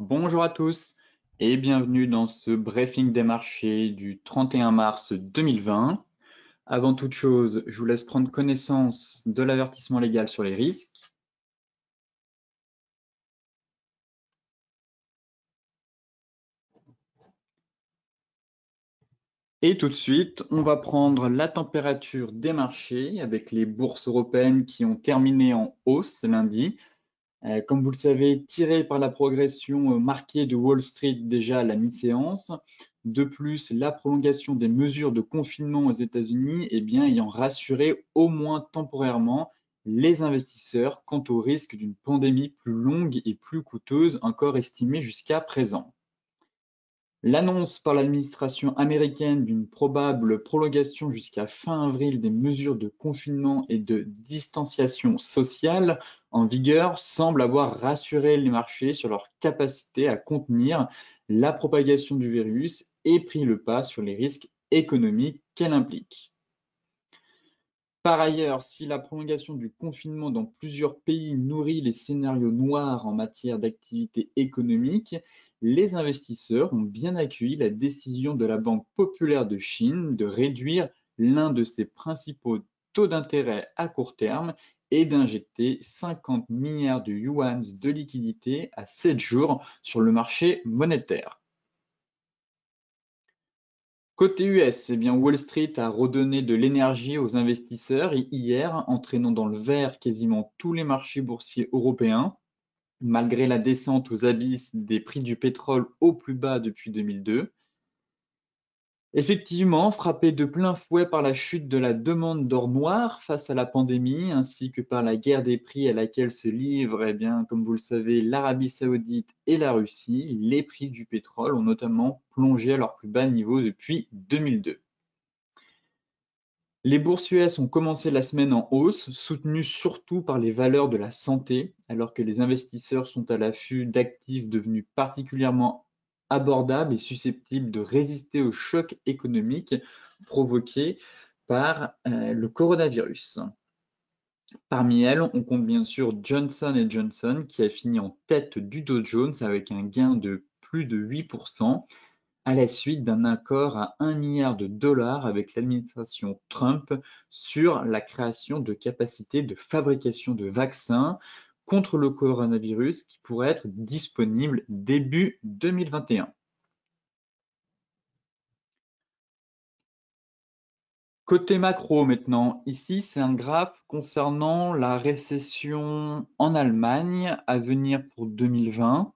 Bonjour à tous et bienvenue dans ce briefing des marchés du 31 mars 2020. Avant toute chose, je vous laisse prendre connaissance de l'avertissement légal sur les risques. Et tout de suite, on va prendre la température des marchés avec les bourses européennes qui ont terminé en hausse lundi. Comme vous le savez, tiré par la progression marquée de Wall Street déjà à la mi-séance. De plus, la prolongation des mesures de confinement aux États-Unis ayant rassuré au moins temporairement les investisseurs quant au risque d'une pandémie plus longue et plus coûteuse encore estimée jusqu'à présent. L'annonce par l'administration américaine d'une probable prolongation jusqu'à fin avril des mesures de confinement et de distanciation sociale en vigueur semble avoir rassuré les marchés sur leur capacité à contenir la propagation du virus et pris le pas sur les risques économiques qu'elle implique. Par ailleurs, si la prolongation du confinement dans plusieurs pays nourrit les scénarios noirs en matière d'activité économique, les investisseurs ont bien accueilli la décision de la Banque populaire de Chine de réduire l'un de ses principaux taux d'intérêt à court terme et d'injecter 50 milliards de yuans de liquidités à 7 jours sur le marché monétaire. Côté US, Wall Street a redonné de l'énergie aux investisseurs hier, entraînant dans le vert quasiment tous les marchés boursiers européens, malgré la descente aux abysses des prix du pétrole au plus bas depuis 2002. Effectivement, frappé de plein fouet par la chute de la demande d'or noir face à la pandémie, ainsi que par la guerre des prix à laquelle se livrent, comme vous le savez, l'Arabie saoudite et la Russie, les prix du pétrole ont notamment plongé à leur plus bas niveau depuis 2002. Les bourses US ont commencé la semaine en hausse, soutenues surtout par les valeurs de la santé, alors que les investisseurs sont à l'affût d'actifs devenus particulièrement abordables et susceptibles de résister aux chocs économiques provoqués par le coronavirus. Parmi elles, on compte bien sûr Johnson & Johnson qui a fini en tête du Dow Jones avec un gain de plus de 8%, à la suite d'un accord à 1 milliard de dollars avec l'administration Trump sur la création de capacités de fabrication de vaccins contre le coronavirus qui pourraient être disponibles début 2021. Côté macro maintenant, ici c'est un graphe concernant la récession en Allemagne à venir pour 2020.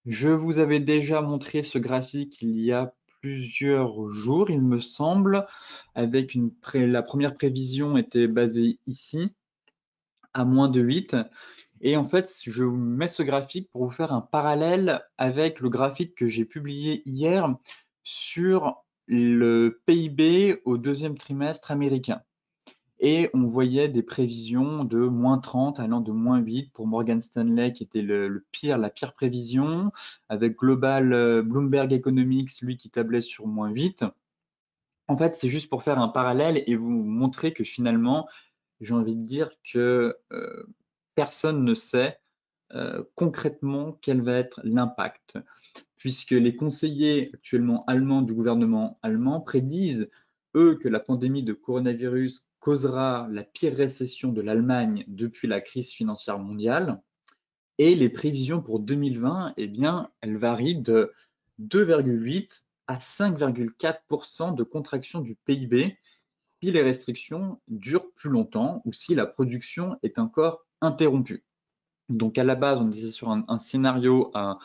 Je vous avais déjà montré ce graphique il y a plusieurs jours, il me semble, avec la première prévision était basée ici, à moins de 8. Et en fait, je vous mets ce graphique pour vous faire un parallèle avec le graphique que j'ai publié hier sur le PIB au deuxième trimestre américain. Et on voyait des prévisions de moins 30 allant de moins 8 pour Morgan Stanley, qui était la pire prévision, avec Bloomberg Economics, lui, qui tablait sur moins 8. En fait, c'est juste pour faire un parallèle et vous montrer que finalement, j'ai envie de dire que personne ne sait concrètement quel va être l'impact, puisque les conseillers actuellement allemands du gouvernement allemand prédisent, eux, que la pandémie de coronavirus causera la pire récession de l'Allemagne depuis la crise financière mondiale. Et les prévisions pour 2020, elles varient de 2,8 à 5,4% de contraction du PIB si les restrictions durent plus longtemps ou si la production est encore interrompue. Donc à la base, on était sur un scénario à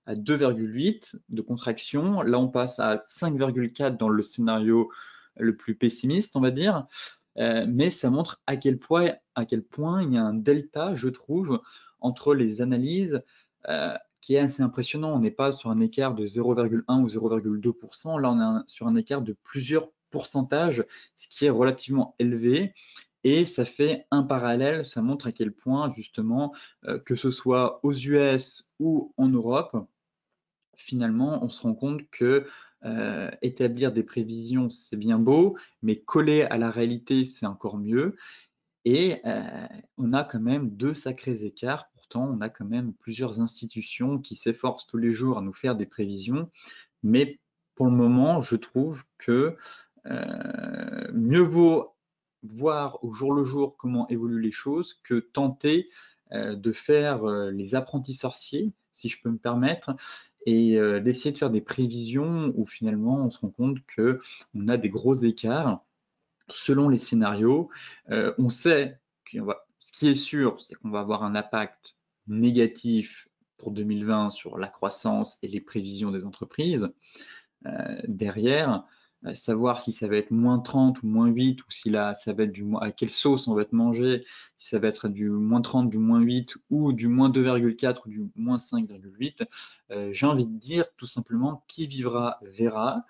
2,8 de contraction. Là, on passe à 5,4 dans le scénario le plus pessimiste, on va dire. Mais ça montre à quel point il y a un delta, je trouve, entre les analyses qui est assez impressionnant. On n'est pas sur un écart de 0,1 ou 0,2%. Là, on est sur un écart de plusieurs pourcentages, ce qui est relativement élevé. Et ça fait un parallèle, ça montre à quel point, justement, que ce soit aux US ou en Europe, finalement, on se rend compte que établir des prévisions, c'est bien beau, mais coller à la réalité, c'est encore mieux. Et on a quand même deux sacrés écarts pour pourtant, on a quand même plusieurs institutions qui s'efforcent tous les jours à nous faire des prévisions. Mais pour le moment, je trouve que mieux vaut voir au jour le jour comment évoluent les choses que tenter de faire les apprentis sorciers, si je peux me permettre, et d'essayer de faire des prévisions où finalement on se rend compte qu'on a des gros écarts selon les scénarios. On sait ce qui est sûr, c'est qu'on va avoir un impact négatif pour 2020 sur la croissance et les prévisions des entreprises. Derrière, savoir si ça va être moins 30 ou moins 8, ou si là, ça va être à quelle sauce on va être mangé, si ça va être du moins 30, du moins 8, ou du moins 2,4 ou du moins 5,8, j'ai envie de dire tout simplement qui vivra verra.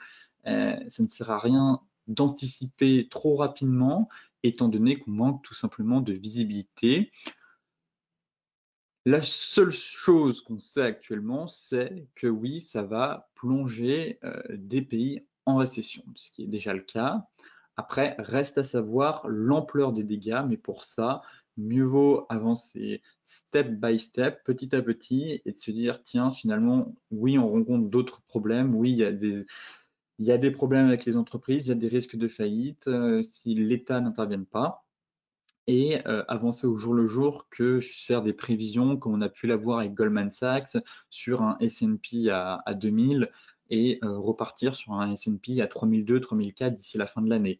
Ça ne sert à rien d'anticiper trop rapidement, étant donné qu'on manque tout simplement de visibilité. La seule chose qu'on sait actuellement, c'est que oui, ça va plonger des pays en récession, ce qui est déjà le cas. Après, reste à savoir l'ampleur des dégâts, mais pour ça, mieux vaut avancer step by step, petit à petit, et de se dire, tiens, finalement, oui, on rencontre d'autres problèmes, oui, il y a des problèmes avec les entreprises, il y a des risques de faillite si l'État n'intervient pas, et avancer au jour le jour que faire des prévisions comme on a pu l'avoir avec Goldman Sachs sur un S&P à 2000 et repartir sur un S&P à 3002, 3004 d'ici la fin de l'année.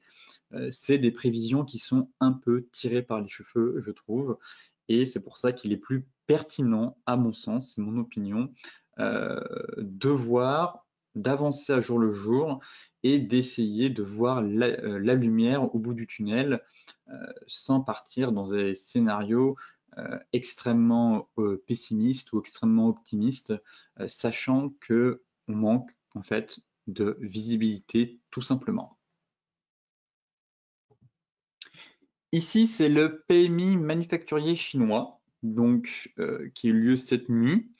C'est des prévisions qui sont un peu tirées par les cheveux, je trouve, et c'est pour ça qu'il est plus pertinent, à mon sens, c'est mon opinion, de voir, d'avancer à jour le jour et d'essayer de voir la lumière au bout du tunnel sans partir dans des scénarios extrêmement pessimistes ou extrêmement optimistes, sachant que on manque en fait de visibilité tout simplement. Ici, c'est le PMI manufacturier chinois, donc qui a eu lieu cette nuit.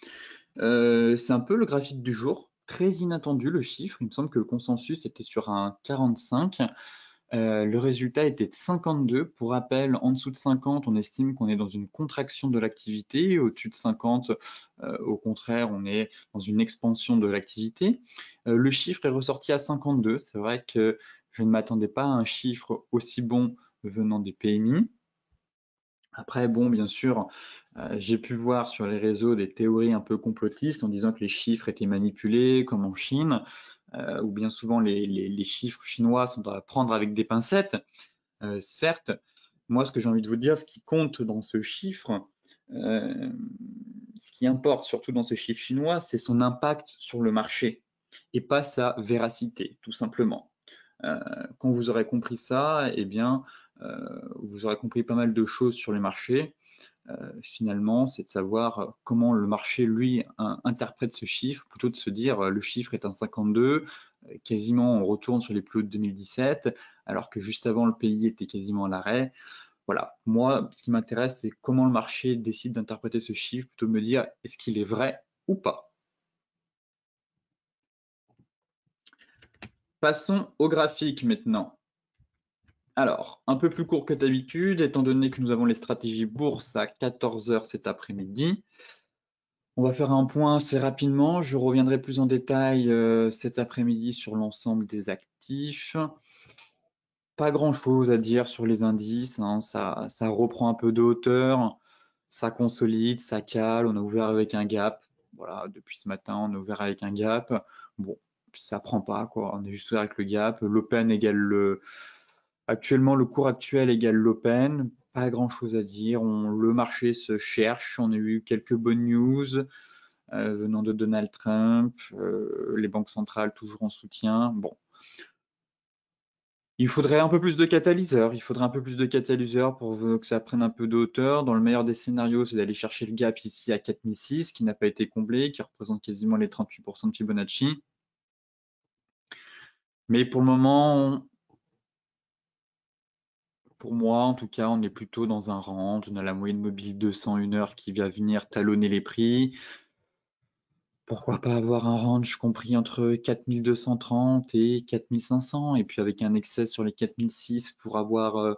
C'est un peu le graphique du jour, très inattendu le chiffre. Il me semble que le consensus était sur un 45. Le résultat était de 52. Pour rappel, en dessous de 50, on estime qu'on est dans une contraction de l'activité. Au-dessus de 50, au contraire, on est dans une expansion de l'activité. Le chiffre est ressorti à 52. C'est vrai que je ne m'attendais pas à un chiffre aussi bon venant des PMI. Après, bon, bien sûr, j'ai pu voir sur les réseaux des théories un peu complotistes en disant que les chiffres étaient manipulés, comme en Chine, où bien souvent les chiffres chinois sont à prendre avec des pincettes. Certes, moi, ce que j'ai envie de vous dire, ce qui compte dans ce chiffre, ce qui importe surtout dans ce chiffre chinois, c'est son impact sur le marché et pas sa véracité, tout simplement. Quand vous aurez compris ça, eh bien, vous aurez compris pas mal de choses sur les marchés. Finalement, c'est de savoir comment le marché, lui, interprète ce chiffre, plutôt de se dire le chiffre est un 52, quasiment on retourne sur les plus hauts de 2017, alors que juste avant, le pays était quasiment à l'arrêt. Voilà, moi, ce qui m'intéresse, c'est comment le marché décide d'interpréter ce chiffre, plutôt de me dire est-ce qu'il est vrai ou pas. Passons au graphique maintenant. Alors, un peu plus court que d'habitude, étant donné que nous avons les stratégies bourse à 14 h cet après-midi. On va faire un point assez rapidement. Je reviendrai plus en détail cet après-midi sur l'ensemble des actifs. Pas grand-chose à dire sur les indices, hein. Ça reprend un peu de hauteur, ça consolide, ça cale. On a ouvert avec un gap. Voilà, depuis ce matin, on a ouvert avec un gap. Bon, ça prend pas, quoi. On est juste ouvert avec le gap. L'open égale le. Actuellement, le cours actuel égale l'open. Pas grand-chose à dire. Le marché se cherche. On a eu quelques bonnes news venant de Donald Trump, les banques centrales toujours en soutien. Bon, il faudrait un peu plus de catalyseurs. Il faudrait un peu plus de catalyseurs pour que ça prenne un peu de hauteur. Dans le meilleur des scénarios, c'est d'aller chercher le gap ici à 4006, qui n'a pas été comblé, qui représente quasiment les 38% de Fibonacci. Mais pour le moment, pour moi, en tout cas, on est plutôt dans un range. On a la moyenne mobile 201 heures qui va venir talonner les prix. Pourquoi pas avoir un range compris entre 4230 et 4500, et puis avec un excès sur les 4006 pour avoir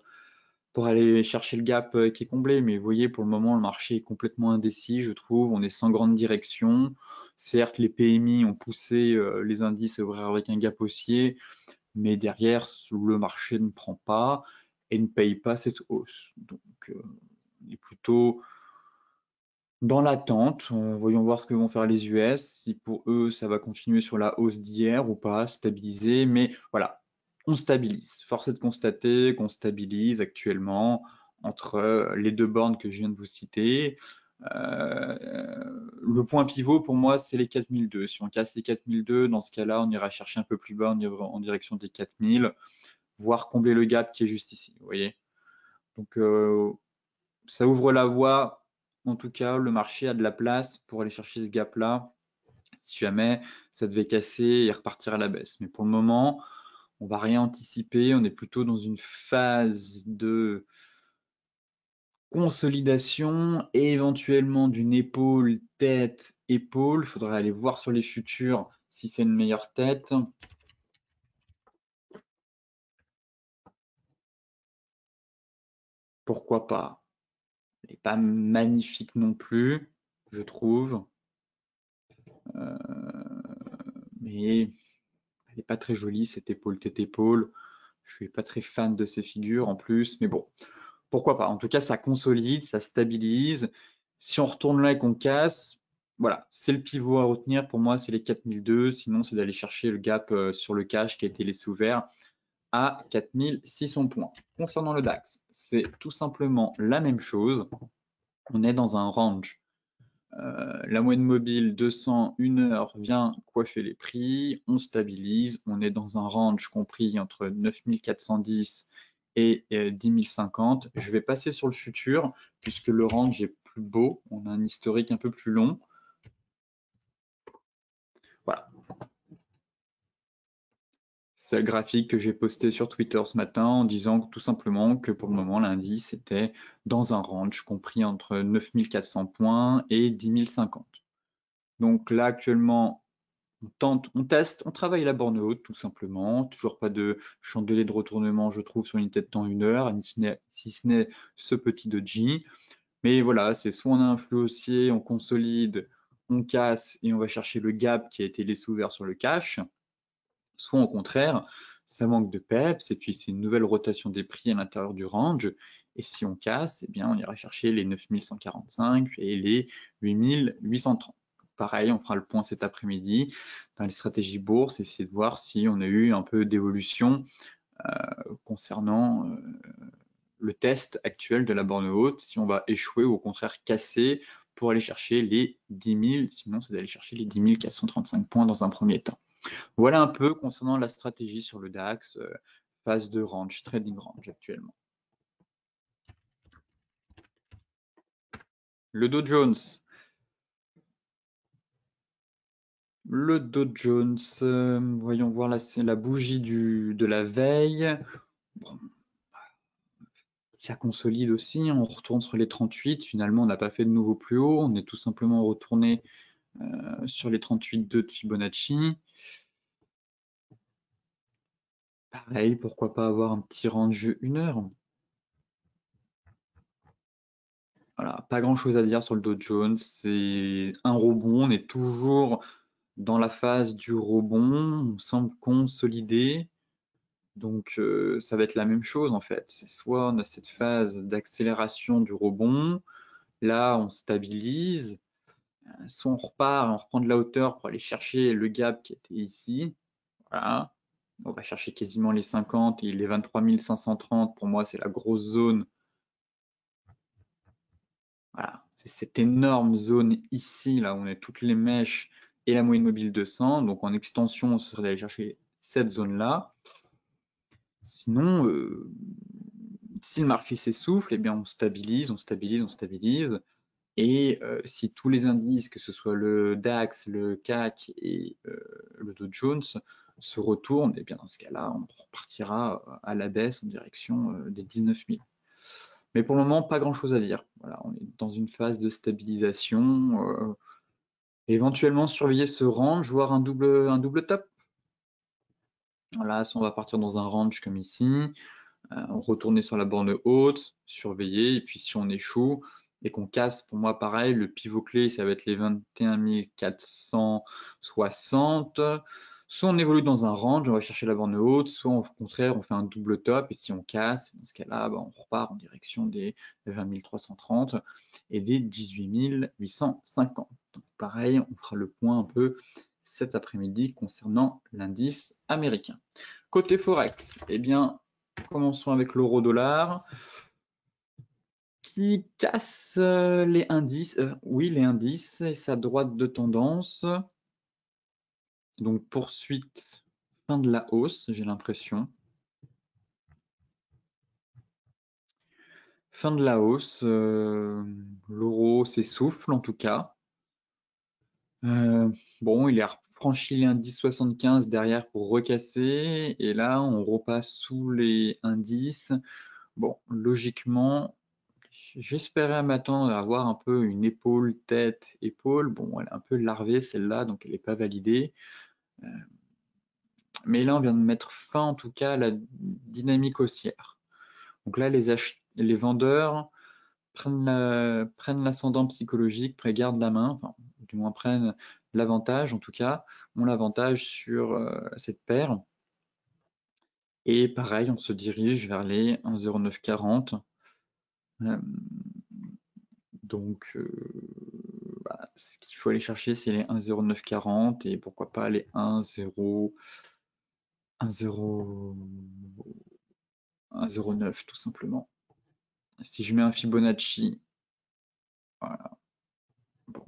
pour aller chercher le gap qui est comblé. Mais vous voyez, pour le moment, le marché est complètement indécis, je trouve. On est sans grande direction. Certes, les PMI ont poussé les indices à ouvrir avec un gap haussier, mais derrière, le marché ne prend pas et ne paye pas cette hausse. Donc, on est plutôt dans l'attente. Voyons voir ce que vont faire les US, si pour eux, ça va continuer sur la hausse d'hier ou pas, stabiliser. Mais voilà, on stabilise. Force est de constater qu'on stabilise actuellement entre les deux bornes que je viens de vous citer. Le point pivot pour moi, c'est les 4002. Si on casse les 4002, dans ce cas-là, on ira chercher un peu plus bas en direction des 4000, voire combler le gap qui est juste ici. Vous voyez. Donc, ça ouvre la voie. En tout cas, le marché a de la place pour aller chercher ce gap-là, si jamais ça devait casser et repartir à la baisse. Mais pour le moment, on va rien anticiper. On est plutôt dans une phase de consolidation et éventuellement d'une épaule, tête, épaule. Il faudrait aller voir sur les futurs si c'est une meilleure tête. Pourquoi pas? Elle n'est pas magnifique non plus, je trouve. Mais elle n'est pas très jolie, cette épaule tête épaule. Je suis pas très fan de ces figures en plus, mais bon, pourquoi pas. En tout cas, ça consolide, ça stabilise. Si on retourne là et qu'on casse, voilà, c'est le pivot à retenir. Pour moi, c'est les 4002. Sinon, c'est d'aller chercher le gap sur le cash qui a été laissé ouvert à 4600 points. Concernant le DAX, c'est tout simplement la même chose. On est dans un range. La moyenne mobile 200, 1 heure vient coiffer les prix, on stabilise, on est dans un range compris entre 9410 et 10 050. Je vais passer sur le futur puisque le range est plus beau, on a un historique un peu plus long. Voilà. C'est le graphique que j'ai posté sur Twitter ce matin en disant tout simplement que pour le moment l'indice était dans un range compris entre 9400 points et 10 050. Donc là actuellement on tente, on teste, on travaille la borne haute tout simplement. Toujours pas de chandelier de retournement, je trouve, sur une tête de temps 1 heure, si ce n'est ce petit doji. Mais voilà, c'est soit on a un flux haussier, on consolide, on casse et on va chercher le gap qui a été laissé ouvert sur le cash. Soit au contraire, ça manque de peps et puis c'est une nouvelle rotation des prix à l'intérieur du range. Et si on casse, eh bien, on ira chercher les 9145 et les 8830. Pareil, on fera le point cet après-midi dans les stratégies bourse, essayer de voir si on a eu un peu d'évolution concernant le test actuel de la borne haute, si on va échouer ou au contraire casser pour aller chercher les 10 000, sinon c'est d'aller chercher les 10 435 points dans un premier temps. Voilà un peu concernant la stratégie sur le DAX, phase de range, trading range actuellement. Le Dow Jones. Le Dow Jones, voyons voir là, c'est la bougie de la veille. Bon, ça consolide aussi, on retourne sur les 38. Finalement, on n'a pas fait de nouveau plus haut, on est tout simplement retourné sur les 38,2 de Fibonacci. Pareil, pourquoi pas avoir un petit range 1 heure. Voilà, pas grand chose à dire sur le Dow Jones, c'est un rebond, on est toujours dans la phase du rebond, on semble consolider, donc ça va être la même chose en fait. C'est soit on a cette phase d'accélération du rebond, là on stabilise, soit on repart et on reprend de la hauteur pour aller chercher le gap qui était ici. Voilà, on va chercher quasiment les 50 et les 23 530, pour moi c'est la grosse zone. Voilà, c'est cette énorme zone ici, là où on a toutes les mèches et la moyenne mobile 200. Donc en extension, ce serait d'aller chercher cette zone-là. Sinon, si le marché s'essouffle, eh bien on stabilise, on stabilise, on stabilise. Et si tous les indices, que ce soit le DAX, le CAC et le Dow Jones, se retournent, eh bien dans ce cas-là, on repartira à la baisse en direction des 19 000. Mais pour le moment, pas grand-chose à dire. Voilà, on est dans une phase de stabilisation. Éventuellement surveiller ce range, voire un double top. Voilà, si on va partir dans un range comme ici, retourner sur la borne haute, surveiller, et puis si on échoue et qu'on casse, pour moi pareil, le pivot clé, ça va être les 21 460. Soit on évolue dans un range, on va chercher la borne haute, soit au contraire, on fait un double top, et si on casse, dans ce cas-là, on repart en direction des 20 330 et des 18 850. Donc pareil, on fera le point un peu cet après-midi concernant l'indice américain. Côté Forex, eh bien, commençons avec l'euro-dollar qui casse les indices, oui, les indices et sa droite de tendance. Donc poursuite, fin de la hausse, j'ai l'impression. Fin de la hausse, l'euro s'essouffle en tout cas. Bon, il a franchi les indices 75 derrière pour recasser, et là on repasse sous les indices. Bon, logiquement, j'espérais m'attendre à avoir un peu une épaule, tête, épaule. Bon, elle est un peu larvée celle-là, donc elle n'est pas validée. Mais là, on vient de mettre fin en tout cas à la dynamique haussière. Donc là, les vendeurs prennent l'ascendant psychologique, gardent la main, enfin, du moins prennent l'avantage en tout cas, ont l'avantage sur cette paire. Et pareil, on se dirige vers les 1,0940. Donc, ce qu'il faut aller chercher, c'est les 1,0940 et pourquoi pas les 1,09 tout simplement. Si je mets un Fibonacci, voilà. Bon.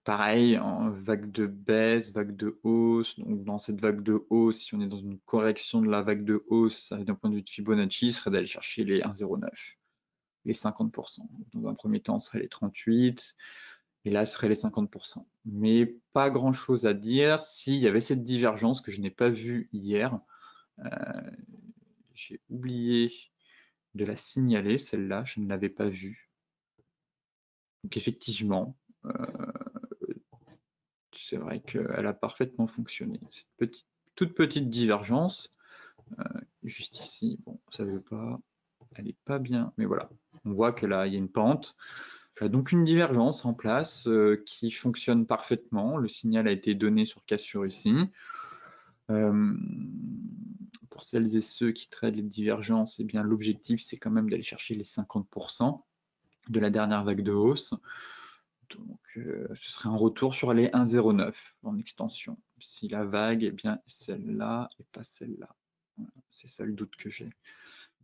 Pareil, en vague de baisse, vague de hausse. Donc, dans cette vague de hausse, si on est dans une correction de la vague de hausse, d'un point de vue de Fibonacci, ce serait d'aller chercher les 1,09, les 50%. Dans un premier temps, ce serait les 38. Et là, ce serait les 50%. Mais pas grand-chose à dire. S'il y avait cette divergence que je n'ai pas vue hier, j'ai oublié de la signaler, celle-là, je ne l'avais pas vue. Donc effectivement, c'est vrai qu'elle a parfaitement fonctionné. Cette toute petite divergence, juste ici, bon, ça ne veut pas, elle n'est pas bien, mais voilà. On voit que là, il y a une pente. Donc une divergence en place qui fonctionne parfaitement. Le signal a été donné sur cassure ici. Pour celles et ceux qui traitent les divergences, eh bien l'objectif c'est quand même d'aller chercher les 50% de la dernière vague de hausse. Donc ce serait un retour sur les 1,09 en extension. Si la vague est bien celle-là et pas celle-là. Voilà, c'est ça le doute que j'ai.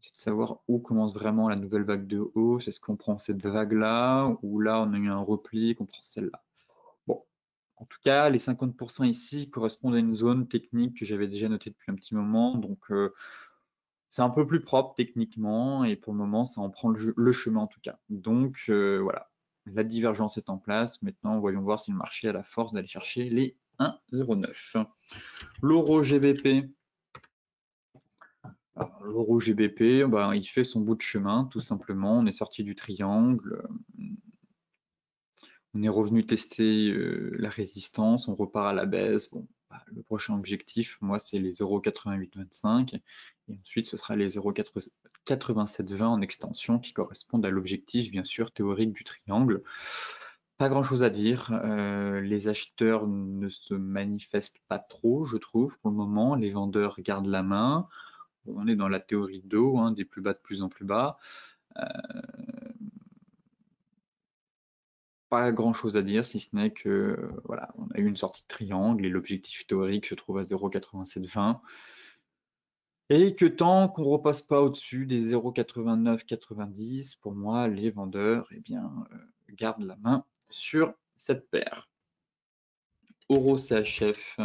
C'est de savoir où commence vraiment la nouvelle vague de hausse. Est-ce qu'on prend cette vague-là ou là on a eu un repli qu'on prend celle-là. Bon, en tout cas, les 50% ici correspondent à une zone technique que j'avais déjà notée depuis un petit moment. Donc c'est un peu plus propre techniquement et pour le moment, ça en prend le chemin en tout cas. Donc voilà, la divergence est en place. Maintenant, voyons voir si le marché a la force d'aller chercher les 1,09. L'euro GBP. L'euro GBP, il fait son bout de chemin, tout simplement. On est sorti du triangle. On est revenu tester la résistance. On repart à la baisse. Bon, le prochain objectif, moi, c'est les 0,8825. Et ensuite, ce sera les 0,8720 en extension qui correspondent à l'objectif, bien sûr, théorique du triangle. Pas grand-chose à dire. Les acheteurs ne se manifestent pas trop, je trouve, pour le moment. Les vendeurs gardent la main. On est dans la théorie de dos, hein, des plus bas de plus en plus bas. Pas grand-chose à dire, si ce n'est que voilà, on a eu une sortie de triangle et l'objectif théorique se trouve à 0,8720. Et que tant qu'on ne repasse pas au-dessus des 0,8990, pour moi, les vendeurs gardent la main sur cette paire. Euro CHF.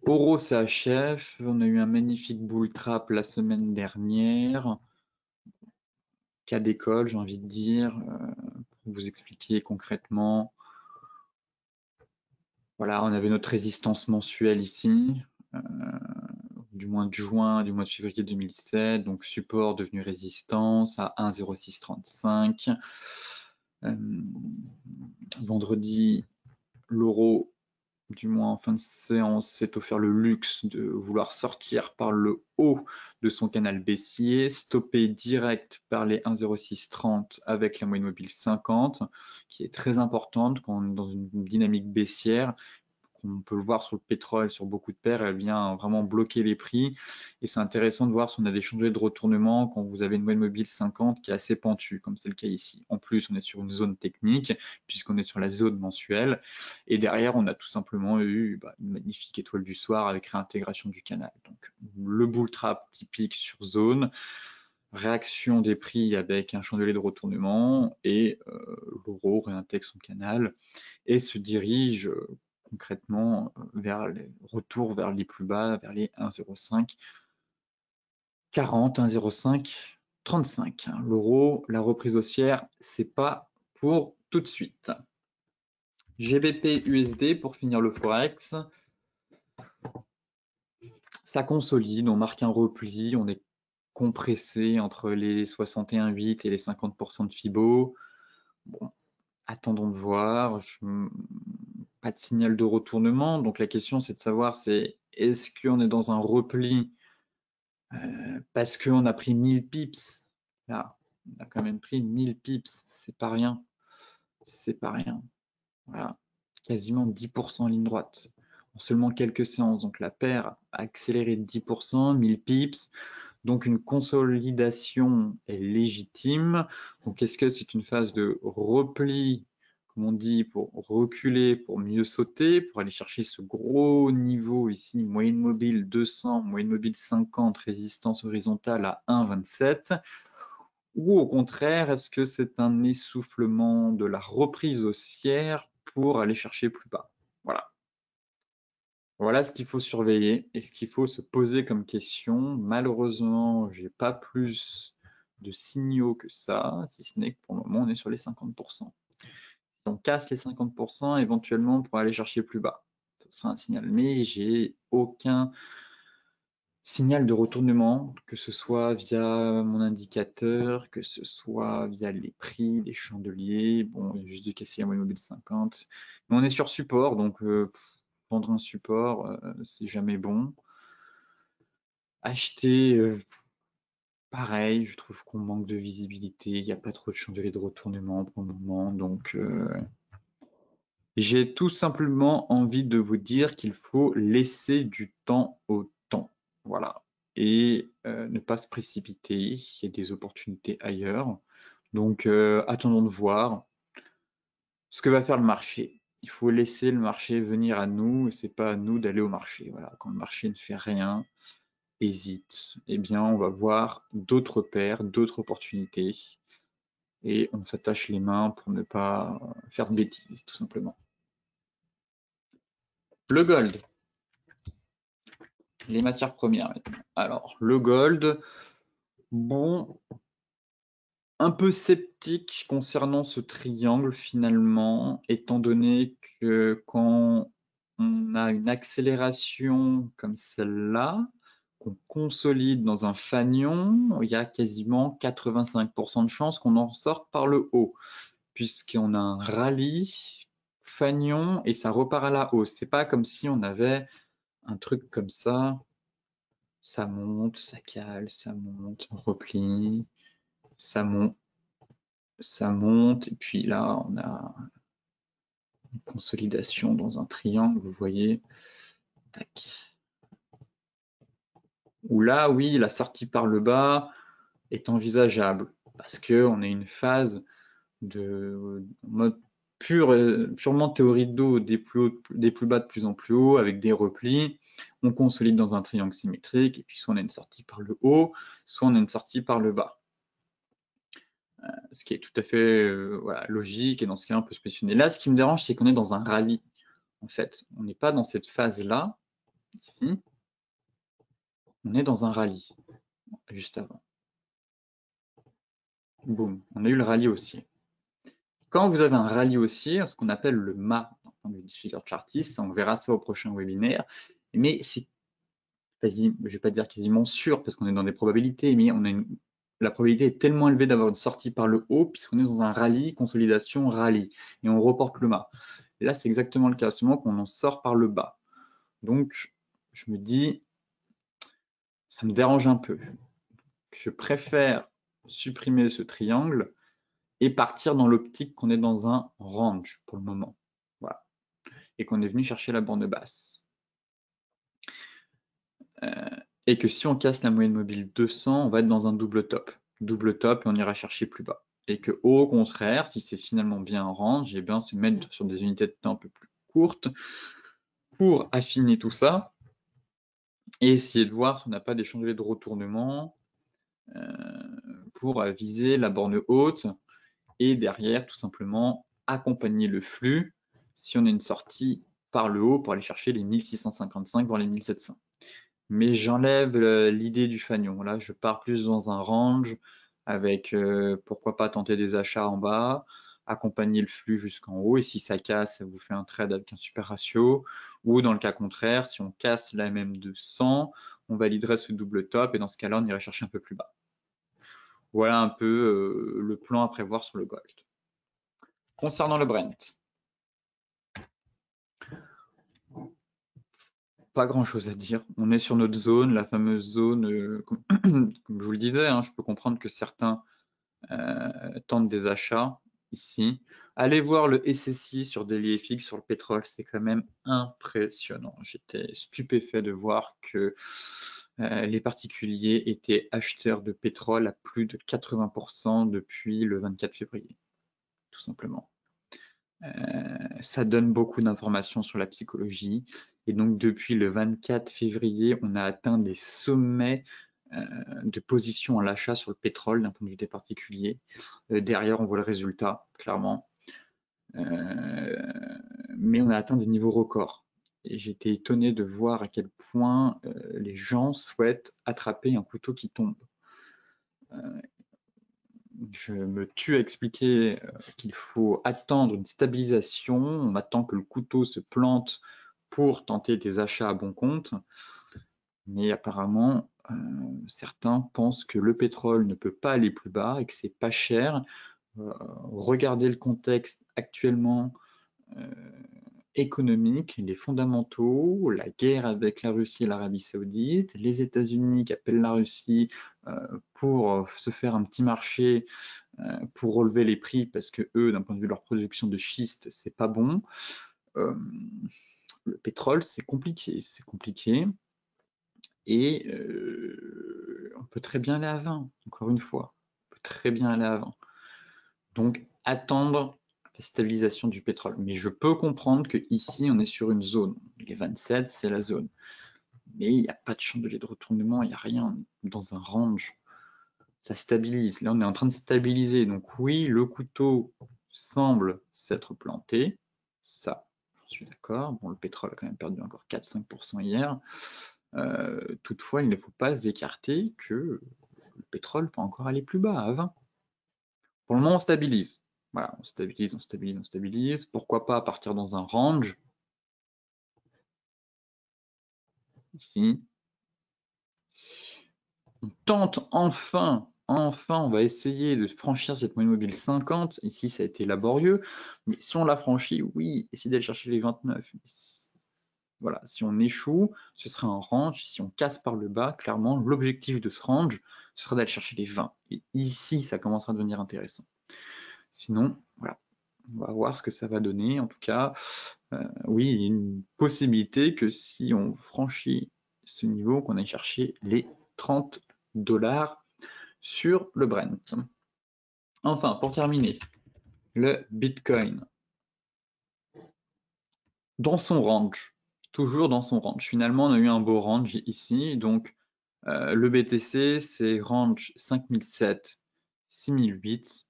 Euro CHF, on a eu un magnifique bull trap la semaine dernière. Cas d'école, j'ai envie de dire, pour vous expliquer concrètement. Voilà, on avait notre résistance mensuelle ici, du mois de juin, du mois de février 2017, donc support devenu résistance à 1,0635. Vendredi, l'euro du moins en fin de séance, s'est offert le luxe de vouloir sortir par le haut de son canal baissier, stopper direct par les 1,0630 avec la moyenne mobile 50, qui est très importante quand on est dans une dynamique baissière. On peut le voir sur le pétrole, sur beaucoup de paires, elle vient vraiment bloquer les prix. Et c'est intéressant de voir si on a des changements de retournement quand vous avez une moyenne mobile 50 qui est assez pentue, comme c'est le cas ici. En plus, on est sur une zone technique, puisqu'on est sur la zone mensuelle. Et derrière, on a tout simplement eu une magnifique étoile du soir avec réintégration du canal. Donc, le bull trap typique sur zone, réaction des prix avec un chandelier de retournement, et l'euro réintègre son canal et se dirige concrètement vers les retours vers les plus bas, vers les 1,05 40, 1,05 35. L'euro, la reprise haussière, c'est pas pour tout de suite. GBP USD pour finir le Forex. Ça consolide, on marque un repli, on est compressé entre les 61,8 et les 50% de Fibo. Bon, attendons de voir. Pas de signal de retournement. Donc la question, c'est de savoir, est-ce qu'on est dans un repli parce qu'on a pris 1000 pips. Là, on a quand même pris 1000 pips. C'est pas rien. C'est pas rien. Voilà. Quasiment 10% en ligne droite. En seulement quelques séances. Donc la paire a accéléré de 10%, 1000 pips. Donc une consolidation est légitime. Donc est-ce que c'est une phase de repli, comme on dit, pour reculer, pour mieux sauter, pour aller chercher ce gros niveau ici, moyenne mobile 200, moyenne mobile 50, résistance horizontale à 1,27, ou au contraire, est-ce que c'est un essoufflement de la reprise haussière pour aller chercher plus bas? Voilà. Voilà ce qu'il faut surveiller et ce qu'il faut se poser comme question. Malheureusement, j'ai pas plus de signaux que ça, si ce n'est que pour le moment, on est sur les 50%. Si on casse les 50%, éventuellement, on pourra aller chercher plus bas. Ce sera un signal, mais j'ai aucun signal de retournement, que ce soit via mon indicateur, que ce soit via les prix, les chandeliers. Bon, il y a juste de casser la moyenne mobile 50. Mais on est sur support, donc vendre un support, c'est jamais bon. Acheter, pareil, je trouve qu'on manque de visibilité. Il n'y a pas trop de chandeliers de retournement pour le moment. Donc, j'ai tout simplement envie de vous dire qu'il faut laisser du temps au temps. Voilà. Et ne pas se précipiter. Il y a des opportunités ailleurs. Donc, attendons de voir ce que va faire le marché. Il faut laisser le marché venir à nous et c'est pas à nous d'aller au marché. Voilà. Quand le marché ne fait rien, hésite, eh bien, on va voir d'autres paires, d'autres opportunités et on s'attache les mains pour ne pas faire de bêtises, tout simplement. Le gold, les matières premières maintenant. Alors, le gold, bon, un peu sceptique concernant ce triangle finalement, étant donné que quand on a une accélération comme celle-là, qu'on consolide dans un fanion, il y a quasiment 85% de chances qu'on en sorte par le haut, puisqu'on a un rallye, fanion, et ça repart à la hausse. C'est pas comme si on avait un truc comme ça monte, ça cale, ça monte, on replie, ça monte, et puis là, on a une consolidation dans un triangle, vous voyez. Tac. Où là, oui, la sortie par le bas est envisageable, parce qu'on a une phase de mode purement théorie de dos, des plus bas de plus en plus haut, avec des replis. On consolide dans un triangle symétrique, et puis soit on a une sortie par le haut, soit on a une sortie par le bas. Ce qui est tout à fait voilà, logique, et dans ce cas-là, on peut se positionner. Là, ce qui me dérange, c'est qu'on est dans un rallye. En fait, on n'est pas dans cette phase-là, ici. On est dans un rallye, juste avant. Boum, on a eu le rallye haussier. Quand vous avez un rallye haussier, ce qu'on appelle le mât du disfigure chartiste, on verra ça au prochain webinaire, mais c'est quasi, je ne vais pas dire quasiment sûr parce qu'on est dans des probabilités, mais on a la probabilité est tellement élevée d'avoir une sortie par le haut, puisqu'on est dans un rallye, consolidation, rallye, et on reporte le mât. Et là, c'est exactement le cas, seulement qu'on en sort par le bas. Donc, je me dis, ça me dérange un peu. Je préfère supprimer ce triangle et partir dans l'optique qu'on est dans un range pour le moment. Voilà. Et qu'on est venu chercher la borne basse. Et que si on casse la moyenne mobile 200, on va être dans un double top. Double top et on ira chercher plus bas. Et que au contraire, si c'est finalement bien en range, et bien se mettre sur des unités de temps un peu plus courtes pour affiner tout ça et essayer de voir si on n'a pas des chandeliers de retournement pour viser la borne haute et derrière tout simplement accompagner le flux si on a une sortie par le haut pour aller chercher les 1655 voire les 1700. Mais j'enlève l'idée du fanion. Là, je pars plus dans un range avec pourquoi pas tenter des achats en bas, accompagner le flux jusqu'en haut. Et si ça casse, ça vous fait un trade avec un super ratio. Ou dans le cas contraire, si on casse la MM de 100, on validerait ce double top. Et dans ce cas-là, on irait chercher un peu plus bas. Voilà un peu le plan à prévoir sur le gold. Concernant le Brent, pas grand-chose à dire. On est sur notre zone, la fameuse zone, comme je vous le disais, hein, je peux comprendre que certains tentent des achats ici. Allez voir le SSI sur DailyFX sur le pétrole, c'est quand même impressionnant. J'étais stupéfait de voir que les particuliers étaient acheteurs de pétrole à plus de 80% depuis le 24 février, tout simplement. Ça donne beaucoup d'informations sur la psychologie. Et donc, depuis le 24 février, on a atteint des sommets de position à l'achat sur le pétrole d'un point de vue des particuliers. Derrière, on voit le résultat, clairement. Mais on a atteint des niveaux records. Et j'étais étonné de voir à quel point les gens souhaitent attraper un couteau qui tombe. Je me tue à expliquer qu'il faut attendre une stabilisation, on attend que le couteau se plante pour tenter des achats à bon compte, mais apparemment certains pensent que le pétrole ne peut pas aller plus bas et que c'est pas cher. Regardez le contexte actuellement économique, les fondamentaux, la guerre avec la Russie et l'Arabie Saoudite, les États-Unis qui appellent la Russie pour se faire un petit marché pour relever les prix parce que eux, d'un point de vue de leur production de schiste, c'est pas bon. Le pétrole, c'est compliqué, et on peut très bien aller à 20, encore une fois, on peut très bien aller à 20. Donc attendre la stabilisation du pétrole. Mais je peux comprendre qu'ici, on est sur une zone. Les 27, c'est la zone. Mais il n'y a pas de chandelier de retournement, il n'y a rien dans un range. Ça stabilise. Là, on est en train de stabiliser. Donc oui, le couteau semble s'être planté. Ça, j'en suis d'accord. Bon, le pétrole a quand même perdu encore 4-5% hier. Toutefois, il ne faut pas s'écarter que le pétrole peut encore aller plus bas, à 20. Pour le moment, on stabilise. Voilà, on stabilise, on stabilise, on stabilise. Pourquoi pas partir dans un range ici. On tente enfin, on va essayer de franchir cette moyenne mobile 50. Ici, ça a été laborieux, mais si on la franchit, oui, essayez d'aller chercher les 29. Voilà, si on échoue, ce sera un range. Si on casse par le bas, clairement, l'objectif de ce range, ce sera d'aller chercher les 20. Et ici, ça commencera à devenir intéressant. Sinon, voilà, on va voir ce que ça va donner. En tout cas, oui, il y a une possibilité que si on franchit ce niveau, qu'on aille chercher les 30 $ sur le Brent. Enfin, pour terminer, le Bitcoin. Dans son range, toujours dans son range. Finalement, on a eu un beau range ici. Donc, le BTC, c'est range 5007, 6008.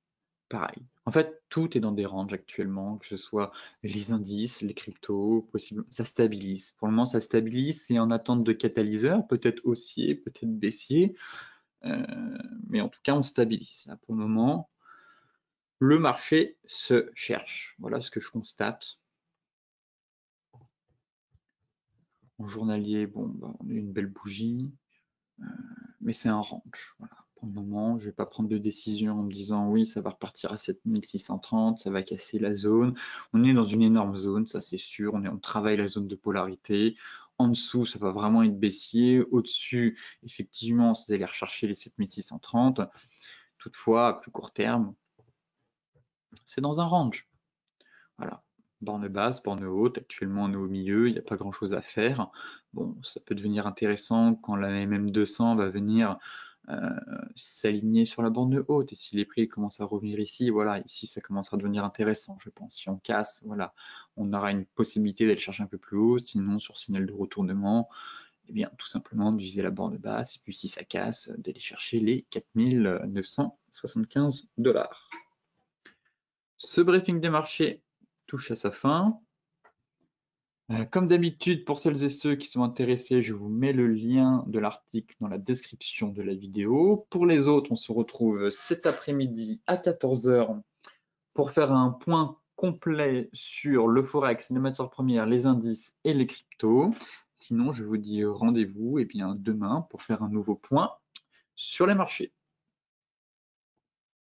Pareil. En fait, tout est dans des ranges actuellement, que ce soit les indices, les cryptos, possible, ça stabilise. Pour le moment, ça stabilise. C'est en attente de catalyseur, peut-être haussier, peut-être baissier. Mais en tout cas, on stabilise. Là, pour le moment, le marché se cherche. Voilà ce que je constate. En journalier, bon, bah, on a une belle bougie, mais c'est un range. Voilà. Pour le moment, je ne vais pas prendre de décision en me disant oui, ça va repartir à 7630, ça va casser la zone. On est dans une énorme zone, ça c'est sûr. On travaille la zone de polarité. En dessous, ça va vraiment être baissier. Au-dessus, effectivement, c'est d'aller rechercher les 7630. Toutefois, à plus court terme, c'est dans un range. Voilà. Borne basse, borne haute. Actuellement, on est au milieu, il n'y a pas grand-chose à faire. Bon, ça peut devenir intéressant quand la MM200 va venir s'aligner sur la borne haute. Et si les prix commencent à revenir ici, voilà, ici, ça commencera à devenir intéressant, je pense. Si on casse, voilà, on aura une possibilité d'aller chercher un peu plus haut. Sinon, sur signal de retournement, eh bien, tout simplement de viser la borne basse. Et puis, si ça casse, d'aller chercher les 4975 $. Ce briefing des marchés touche à sa fin. Comme d'habitude, pour celles et ceux qui sont intéressés, je vous mets le lien de l'article dans la description de la vidéo. Pour les autres, on se retrouve cet après-midi à 14 h pour faire un point complet sur le Forex, les matières premières, les indices et les cryptos. Sinon, je vous dis rendez-vous demain pour faire un nouveau point sur les marchés.